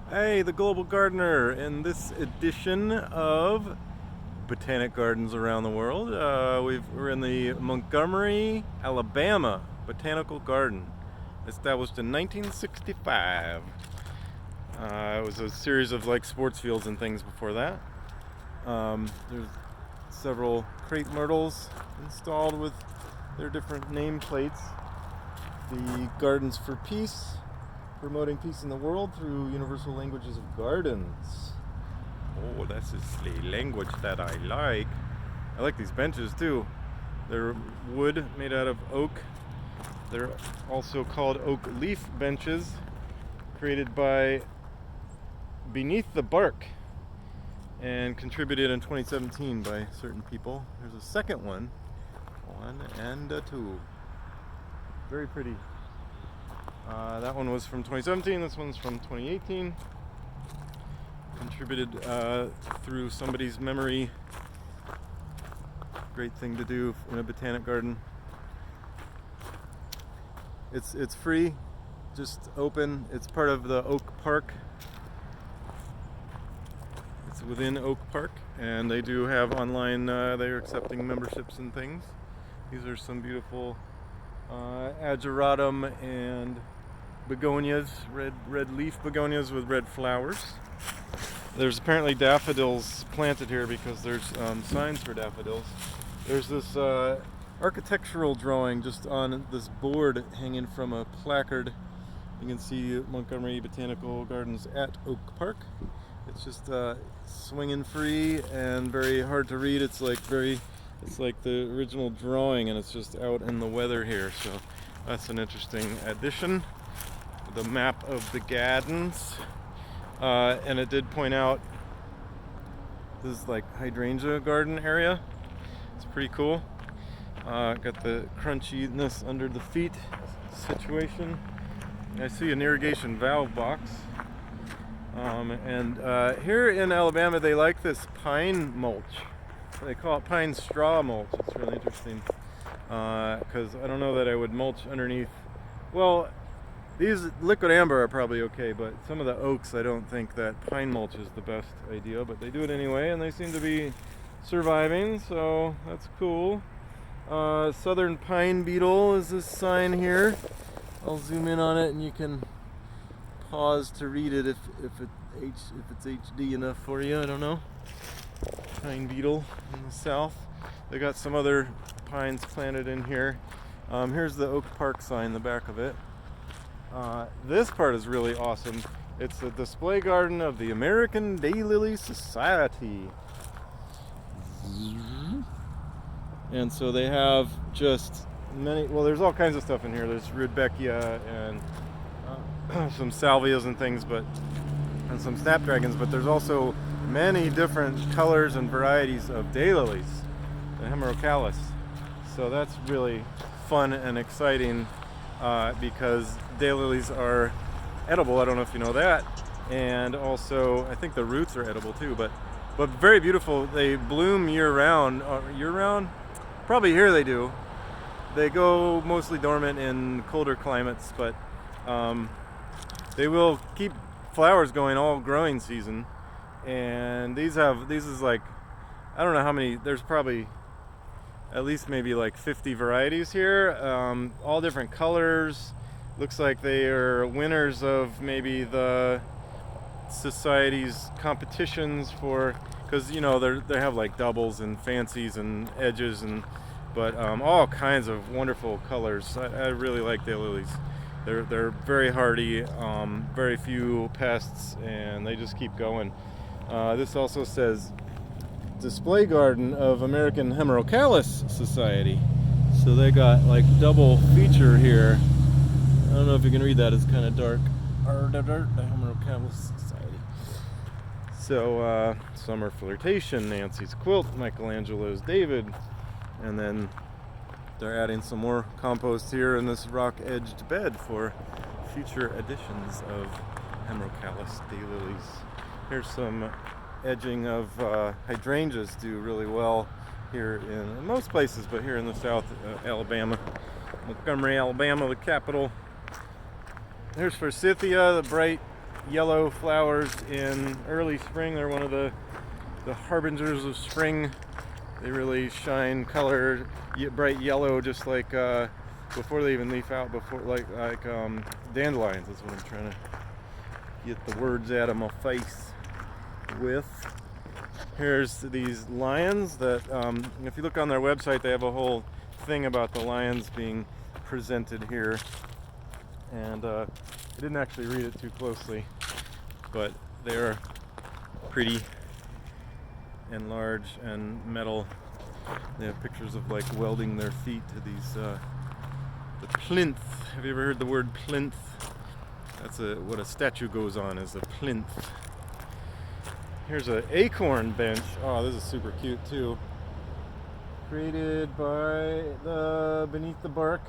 Hey, the Global Gardener. In this edition of Botanic Gardens Around the World, we're in the Montgomery, Alabama Botanical Garden, established in 1965. It was a series of like sports fields and things before that. There's several crepe myrtles installed with their different nameplates. The Gardens for Peace, promoting peace in the world through universal languages of gardens. Oh, that's the language that I like. I like these benches too. They're wood made out of oak. They're also called oak leaf benches, created by Beneath the Bark and contributed in 2017 by certain people. There's a second one and a two. Very pretty. That one was from 2017, this one's from 2018. Contributed through somebody's memory. Great thing to do in a botanic garden. It's free, just open. It's part of the Oak Park. It's within Oak Park, and they do have online, they're accepting memberships and things. These are some beautiful ageratum and begonias, red leaf begonias with red flowers. There's apparently daffodils planted here because there's signs for daffodils. There's this architectural drawing just on this board hanging from a placard. You can see Montgomery Botanical Gardens at Oak Park. It's just swinging free and very hard to read. It's like the original drawing, and it's just out in the weather here. So that's an interesting addition. The map of the gardens, and it did point out this is like hydrangea garden area. It's pretty cool. Got the crunchiness under the feet situation. I see an irrigation valve box. And here in Alabama, they like this pine mulch. They call it pine straw mulch. It's really interesting because I don't know that I would mulch underneath. Well, these liquid amber are probably okay, but some of the oaks, I don't think that pine mulch is the best idea, but they do it anyway, and they seem to be surviving, so that's cool. Southern pine beetle is this sign here. I'll zoom in on it, and you can pause to read it if it's HD enough for you. I don't know. Pine beetle in the south. They got some other pines planted in here. Here's the Oak Park sign, the back of it. This part is really awesome. It's a display garden of the American Daylily Society. And so they have just many, well, there's all kinds of stuff in here. There's Rudbeckia and some salvias and things, and some snapdragons, but there's also many different colors and varieties of daylilies, the hemerocalis. So that's really fun and exciting because daylilies are edible. I don't know if you know that. And also, I think the roots are edible too, but very beautiful. They bloom year round. Probably here they do. They go mostly dormant in colder climates, but they will keep flowers going all growing season. And these is like, I don't know how many, there's probably at least maybe like 50 varieties here, all different colors. Looks like they are winners of maybe the society's competitions for, because you know they have like doubles and fancies and edges but all kinds of wonderful colors. I really like daylilies. They're very hardy, very few pests, and they just keep going. This also says display garden of American Hemerocalis Society. So they got like double feature here. I don't know if you can read that, it's kind of dark. The Hemerocalis Society. So Summer Flirtation, Nancy's Quilt, Michelangelo's David, and then they're adding some more compost here in this rock-edged bed for future editions of Hemerocalis daylilies. Here's some edging of hydrangeas do really well here in most places, but here in the south, Alabama, Montgomery, Alabama, the capital. Here's Forsythia, the bright yellow flowers in early spring. They're one of the harbingers of spring. They really shine color, bright yellow, just like before they even leaf out. Before like dandelions. That's what I'm trying to get the words out of my face with. Here's these lions that, if you look on their website, they have a whole thing about the lions being presented here. And I didn't actually read it too closely, but they're pretty and large and metal. They have pictures of like welding their feet to these, the plinth. Have you ever heard the word plinth? That's what a statue goes on, is a plinth. Here's an acorn bench. Oh, this is super cute too. Created by Beneath the Bark.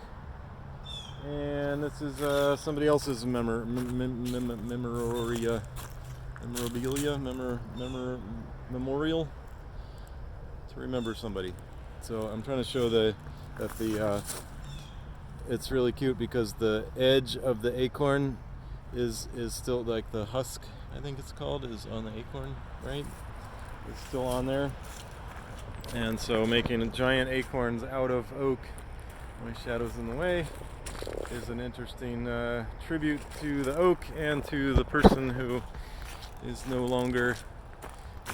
And this is somebody else's memorabilia, memorial to remember somebody. So I'm trying to show that it's really cute because the edge of the acorn is still, like the husk, I think it's called, is on the acorn, right? It's still on there. And so making giant acorns out of oak, my shadow's in the way, is an interesting tribute to the oak and to the person who is no longer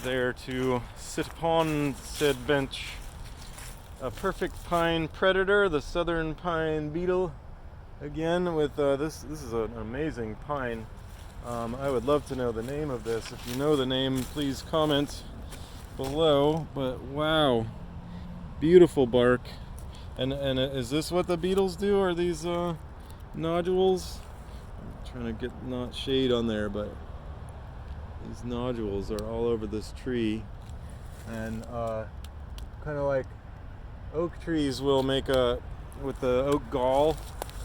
there to sit upon said bench. A perfect pine predator, the southern pine beetle, again with this is an amazing pine. I would love to know the name of this. If you know the name, please comment below. But wow, beautiful bark. And is this what the beetles do? Are these nodules? I'm trying to get not shade on there, but these nodules are all over this tree. And kind of like oak trees will make with the oak gall,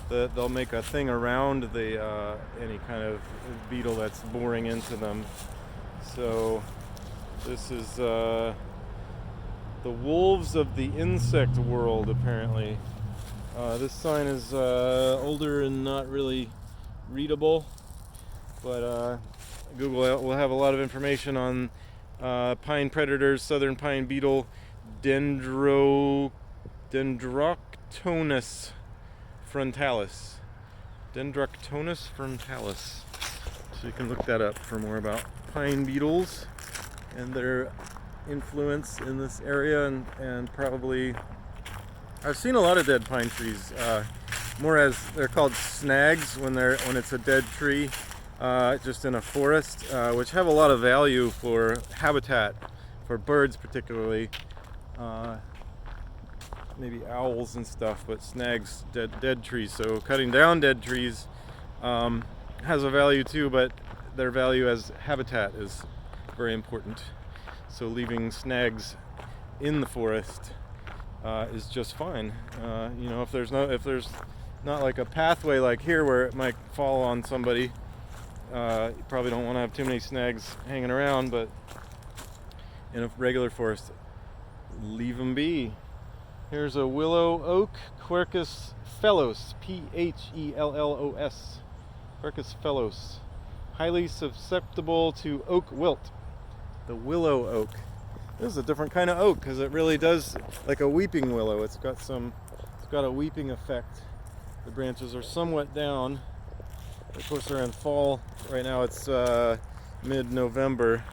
they'll make a thing around any kind of beetle that's boring into them. So this is the wolves of the insect world, apparently. This sign is older and not really readable, but Google will have a lot of information on pine predators, southern pine beetle, Dendroctonus frontalis. Dendroctonus frontalis. So you can look that up for more about pine beetles and their influence in this area, and probably I've seen a lot of dead pine trees, more as they're called snags when it's a dead tree, just in a forest, which have a lot of value for habitat for birds, particularly maybe owls and stuff. But snags, dead trees, so cutting down dead trees has a value too, but their value as habitat is very important. So leaving snags in the forest is just fine. If there's not like a pathway like here where it might fall on somebody, you probably don't want to have too many snags hanging around. But in a regular forest, leave them be. Here's a willow oak, Quercus phellos, Phellos, Quercus phellos, highly susceptible to oak wilt. The willow oak. This is a different kind of oak because it really does like a weeping willow. It's got a weeping effect. The branches are somewhat down. Of course, they're in fall right now. It's mid-November,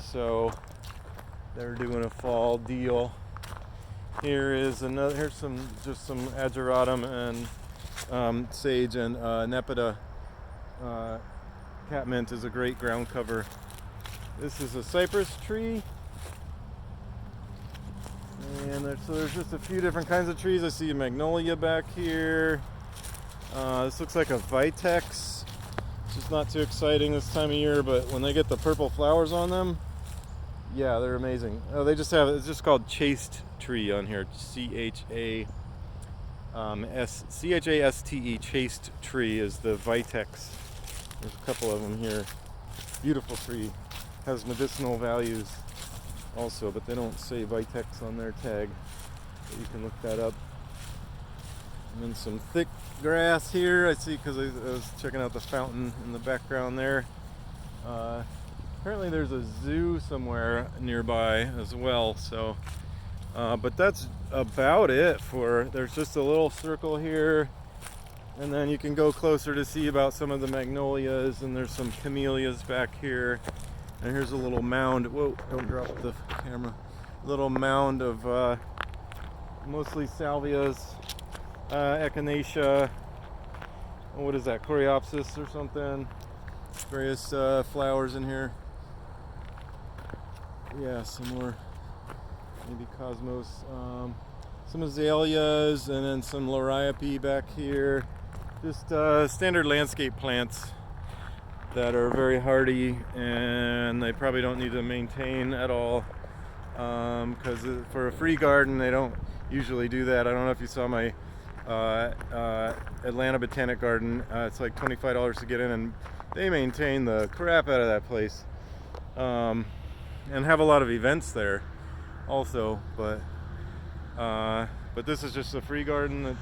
so they're doing a fall deal. Here's some ageratum and sage, and Nepeta catmint is a great ground cover. This is a cypress tree, and there's just a few different kinds of trees. I see a magnolia back here. This looks like a vitex, which is not too exciting this time of year, but when they get the purple flowers on them, yeah, they're amazing. Oh, it's just called chaste tree on here, Chaste, chaste tree is the vitex. There's a couple of them here. Beautiful tree. Has medicinal values also, but they don't say vitex on their tag, but you can look that up. And then some thick grass here. I see because I was checking out the fountain in the background there. Apparently there's a zoo somewhere nearby as well. So, but that's about it for. There's just a little circle here, and then you can go closer to see about some of the magnolias, and there's some camellias back here. And here's a little mound. Whoa! Don't drop the camera. Little mound of mostly salvias, echinacea. What is that? Coreopsis or something? Various flowers in here. Yeah, some more. Maybe cosmos. Some azaleas, and then some liriope back here. Just standard landscape plants that are very hardy, and they probably don't need to maintain at all. Because for a free garden, they don't usually do that. I don't know if you saw my Atlanta Botanic Garden. It's like $25 to get in, and they maintain the crap out of that place, and have a lot of events there also. But this is just a free garden that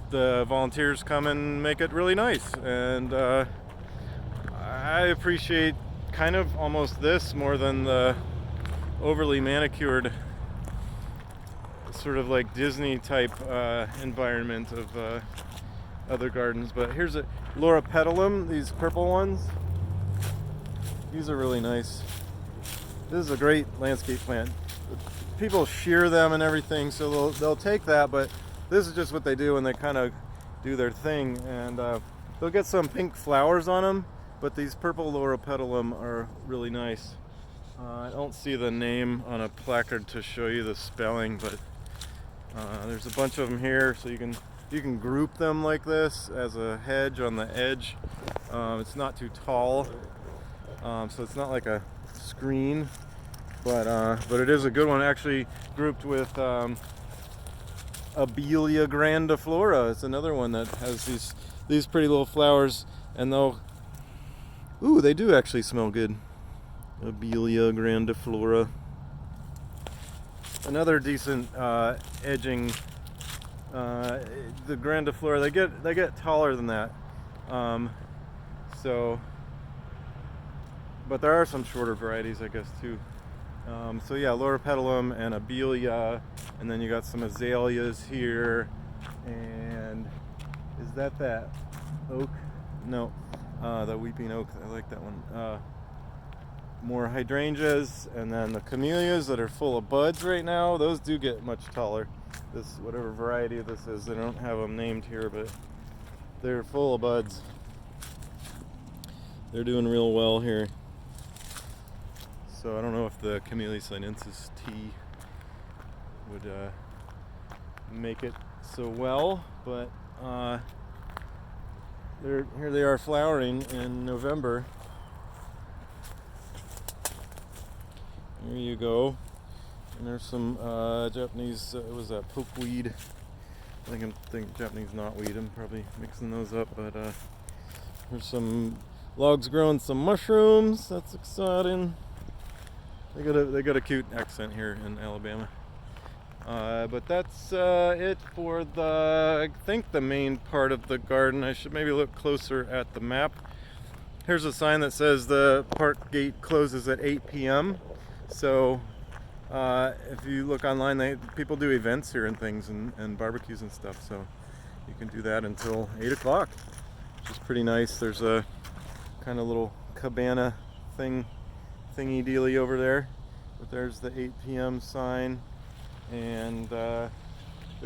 the volunteers come and make it really nice, and I appreciate kind of almost this more than the overly manicured sort of like Disney type environment of other gardens. But here's a Loropetalum, these purple ones. These are really nice. This is a great landscape plant. People shear them and everything, so they'll take that, but this is just what they do, and they kind of do their thing, and they'll get some pink flowers on them, but these purple Loropetalum are really nice. I don't see the name on a placard to show you the spelling, but there's a bunch of them here, so you can group them like this as a hedge on the edge. It's not too tall, so it's not like a screen, but it is a good one. Actually grouped with Abelia grandiflora. It's another one that has these pretty little flowers, and they do actually smell good. Abelia grandiflora. Another decent edging. The grandiflora, they get taller than that. But there are some shorter varieties, I guess, too. So yeah, Loropetalum and Abelia, and then you got some azaleas here. And is that oak? No, the weeping oak. I like that one. More hydrangeas, and then the camellias that are full of buds right now. Those do get much taller. This, whatever variety this is, they don't have them named here, but they're full of buds. They're doing real well here. So I don't know if the Camellia sinensis T would make it so well, but here they are flowering in November. There you go. And there's some Japanese, was that pokeweed? I think Japanese knotweed. I'm probably mixing those up, but there's some logs growing some mushrooms. That's exciting. They got a cute accent here in Alabama. But that's it for I think the main part of the garden. I should maybe look closer at the map. Here's a sign that says the park gate closes at 8 p.m. So if you look online, people do events here and things, and barbecues and stuff. So you can do that until 8 o'clock, which is pretty nice. There's a kind of little cabana thingy dealy over there. But there's the 8 p.m. sign. And there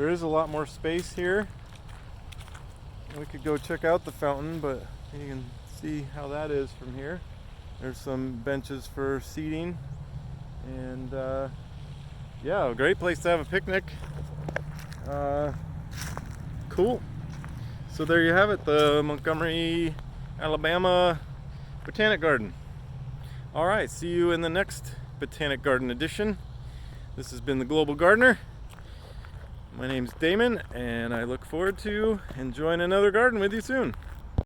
is a lot more space here. We could go check out the fountain, but you can see how that is from here. There's some benches for seating. And yeah, a great place to have a picnic. Cool. So there you have it, the Montgomery, Alabama Botanic Garden. All right, see you in the next Botanic Garden edition. This has been the Global Gardener. My name's Damon, and I look forward to enjoying another garden with you soon.